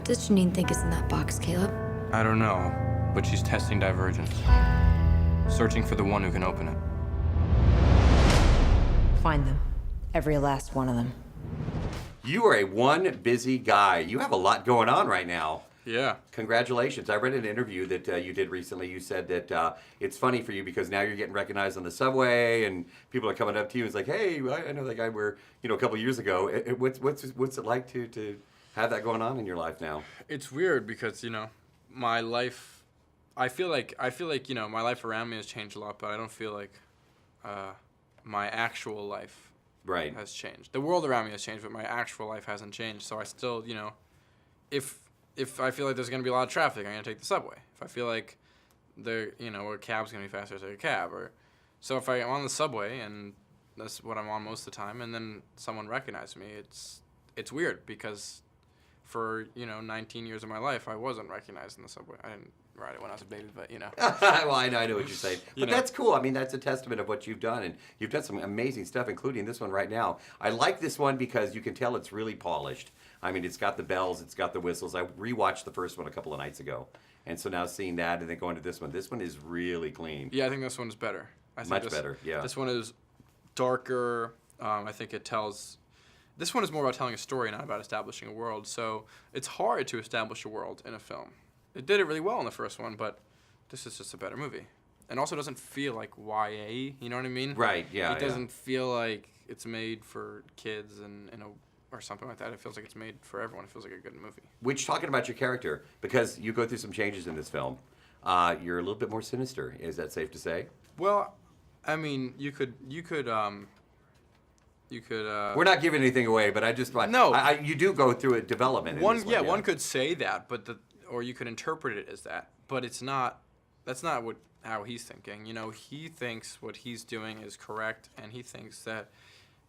does Jeanine think is in that box, Caleb? I don't know, but she's testing divergence. Searching for the one who can open it. Find them. Every last one of them. You are one busy guy. You have a lot going on right now. Yeah. Congratulations. I read an interview that you did recently. You said that it's funny for you because now you're getting recognized on the subway and people are coming up to you and it's like, hey, I know that guy where, a couple years ago. What's it like to have that going on in your life now? It's weird because, my life, I feel like, my life around me has changed a lot, but I don't feel like my actual life has changed. The world around me has changed, but my actual life hasn't changed. So I still, if I feel like there's going to be a lot of traffic, I'm going to take the subway. If I feel like a cab's going to be faster, I take a cab. So if I'm on the subway, and that's what I'm on most of the time, and then someone recognizes me, it's weird because for, 19 years of my life, I wasn't recognized in the subway. I didn't ride it when I was a baby, but, Well, I know what you're saying. But that's cool. I mean, that's a testament of what you've done, and you've done some amazing stuff, including this one right now. I like this one because you can tell it's really polished. I mean, it's got the bells, it's got the whistles. I rewatched the first one a couple of nights ago, and so now seeing that and then going to this one is really clean. Yeah, I think this one's better. Much better, yeah. This one is darker. I think this one is more about telling a story, not about establishing a world. So it's hard to establish a world in a film. It did it really well in the first one, but this is just a better movie. And also doesn't feel like YA, you know what I mean? Right, yeah. It doesn't feel like it's made for kids or something like that. It feels like it's made for everyone. It feels like a good movie. Which, talking about your character, because you go through some changes in this film, you're a little bit more sinister. Is that safe to say? Well, I mean, you could. We're not giving anything away, but I just thought. No. You do go through a development. One could say that, or you could interpret it as that, but it's not. That's not how he's thinking. He thinks what he's doing is correct, and he thinks that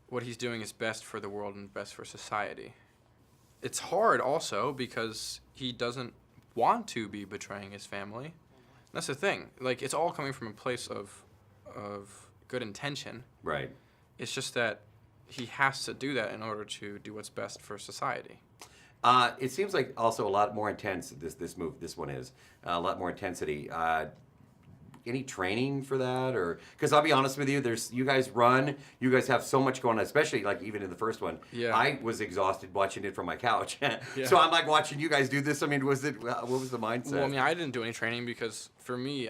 what he's doing is best for the world and best for society. It's hard also because he doesn't want to be betraying his family. That's the thing. Like, it's all coming from a place of good intention. Right. It's just that he has to do that in order to do what's best for society. It seems like also a lot more intense. This one is a lot more intensity. Any training for that, or because I'll be honest with you, you guys have so much going on, especially like even in the first one. Yeah. I was exhausted watching it from my couch, Yeah. So I'm like watching you guys do this. I mean, what was the mindset? Well, I mean, I didn't do any training because for me,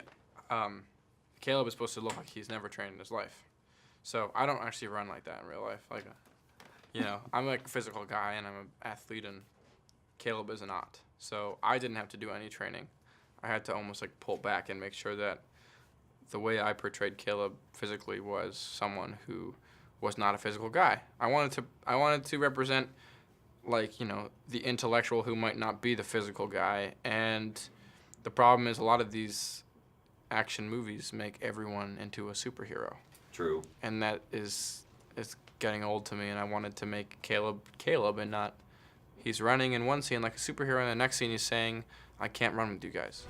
Caleb is supposed to look like he's never trained in his life. So I don't actually run like that in real life. Like, I'm like a physical guy and I'm an athlete, and Caleb is not. So I didn't have to do any training. I had to almost like pull back and make sure that the way I portrayed Caleb physically was someone who was not a physical guy. I wanted to represent, like, the intellectual who might not be the physical guy. And the problem is a lot of these action movies make everyone into a superhero. True. And that is getting old to me, and I wanted to make Caleb and not, he's running in one scene like a superhero, and the next scene he's saying, I can't run with you guys.